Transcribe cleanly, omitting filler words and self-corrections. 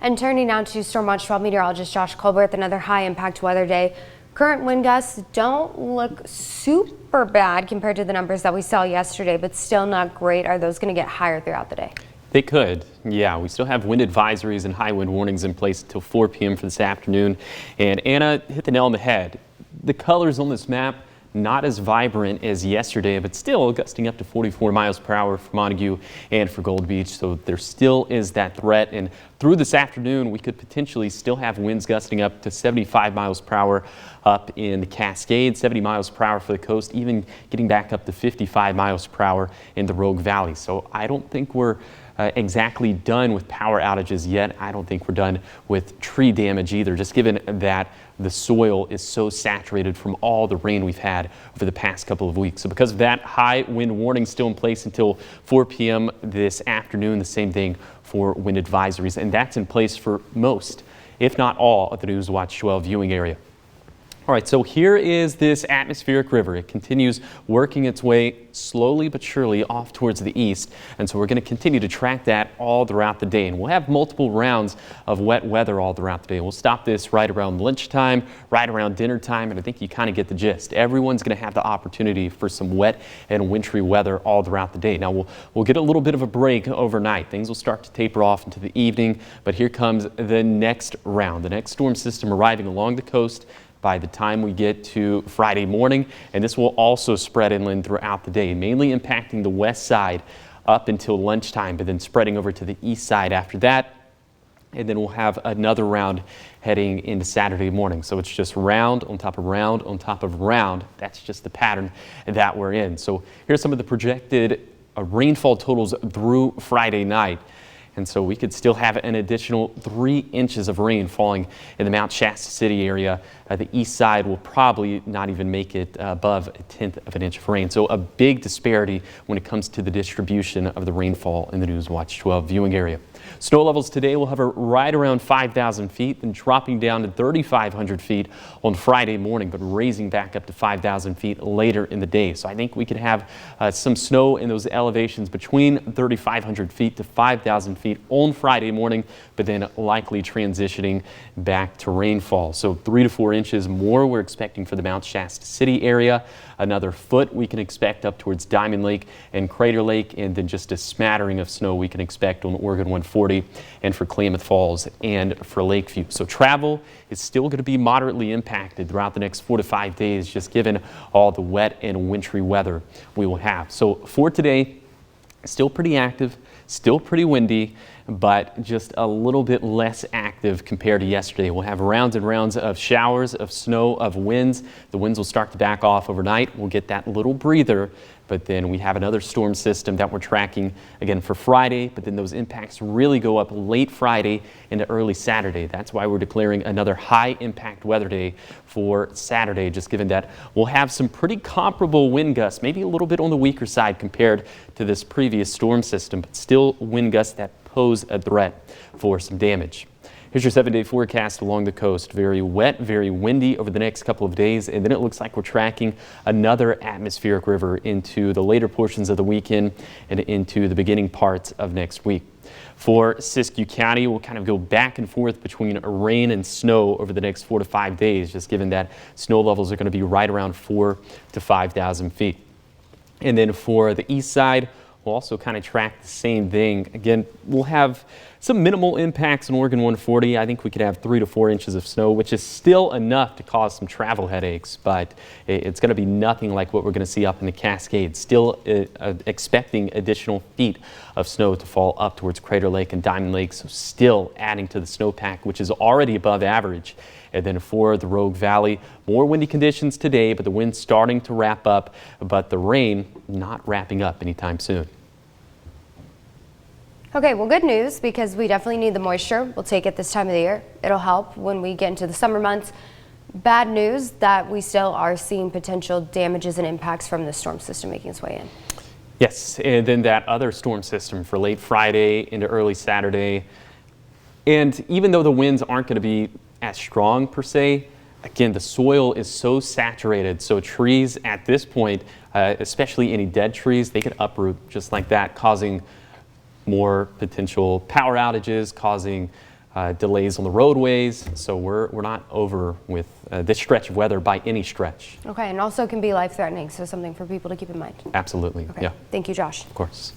And turning now to Storm Watch 12 meteorologist Josh Colbert, another high impact weather day. Current wind gusts don't look super bad compared to the numbers that we saw yesterday, but still not great. Are those going to get higher throughout the day? They could. Yeah, we still have wind advisories and high wind warnings in place until 4 p.m. for this afternoon. And Anna hit the nail on the head. The colors on this map, not as vibrant as yesterday, but still gusting up to 44 miles per hour for Montague and for Gold Beach. So there still is that threat. And through this afternoon, we could potentially still have winds gusting up to 75 miles per hour up in the Cascades, 70 miles per hour for the coast, even getting back up to 55 miles per hour in the Rogue Valley. So I don't think we're exactly done with power outages yet. I don't think we're done with tree damage either, just given that the soil is so saturated from all the rain we've had over the past couple of weeks. So because of that, high wind warning still in place until 4 p.m. this afternoon. The same thing for wind advisories, and that's in place for most, if not all, of the News Watch 12 viewing area. All right, so here is this atmospheric river. It continues working its way slowly but surely off towards the east. And so we're going to continue to track that all throughout the day. And we'll have multiple rounds of wet weather all throughout the day. We'll stop this right around lunchtime, right around dinner time. And I think you kind of get the gist. Everyone's going to have the opportunity for some wet and wintry weather all throughout the day. Now we'll get a little bit of a break overnight. Things will start to taper off into the evening. But here comes the next round. The next storm system arriving along the coast by the time we get to Friday morning, and this will also spread inland throughout the day, mainly impacting the west side up until lunchtime, but then spreading over to the east side after that. And then we'll have another round heading into Saturday morning. So it's just round on top of round on top of round. That's just the pattern that we're in. So here's some of the projected rainfall totals through Friday night. And so we could still have an additional 3 inches of rain falling in the Mount Shasta City area. The east side will probably not even make it above 1/10 of an inch of rain. So a big disparity when it comes to the distribution of the rainfall in the News Watch 12 viewing area. Snow levels today will hover right around 5,000 feet, then dropping down to 3,500 feet on Friday morning, but raising back up to 5,000 feet later in the day. So I think we could have some snow in those elevations between 3,500 feet to 5,000 feet on Friday morning, but then likely transitioning back to rainfall. So 3 to 4 inches more we're expecting for the Mount Shasta City area. Another foot we can expect up towards Diamond Lake and Crater Lake, and then just a smattering of snow we can expect on Oregon 140 and for Klamath Falls and for Lakeview. So travel is still going to be moderately impacted throughout the next 4 to 5 days, just given all the wet and wintry weather we will have. So for today, still pretty active, still pretty windy, but just a little bit less active compared to yesterday. We'll have rounds and rounds of showers, of snow, of winds. The winds will start to back off overnight. We'll get that little breather, but then we have another storm system that we're tracking again for Friday, but then those impacts really go up late Friday into early Saturday. That's why we're declaring another high impact weather day for Saturday, just given that we'll have some pretty comparable wind gusts, maybe a little bit on the weaker side compared to this previous storm system, but still wind gusts that pose a threat for some damage. Here's your 7-day forecast along the coast. Very wet, very windy over the next couple of days, and then it looks like we're tracking another atmospheric river into the later portions of the weekend and into the beginning parts of next week. For Siskiyou County, we'll kind of go back and forth between rain and snow over the next 4 to 5 days, just given that snow levels are going to be right around 4,000 to 5,000 feet. And then for the east side, we'll also kind of track the same thing. Again, we'll have some minimal impacts in Oregon 140. I think we could have 3 to 4 inches of snow, which is still enough to cause some travel headaches, but it's going to be nothing like what we're going to see up in the Cascades. Still expecting additional feet of snow to fall up towards Crater Lake and Diamond Lake, so still adding to the snowpack, which is already above average. And then for the Rogue Valley, more windy conditions today, but the wind starting to wrap up, but the rain not wrapping up anytime soon. Okay, well, good news, because we definitely need the moisture. We'll take it this time of the year. It'll help when we get into the summer months. Bad news that we still are seeing potential damages and impacts from the storm system making its way in. Yes, and then that other storm system for late Friday into early Saturday. And even though the winds aren't going to be as strong per se, again, the soil is so saturated, so trees at this point, especially any dead trees, they could uproot just like that, causing more potential power outages, causing delays on the roadways. So we're not over with this stretch of weather by any stretch. Okay, and also can be life-threatening, so something for people to keep in mind. Absolutely. Okay. Yeah, Thank you, Josh. of course.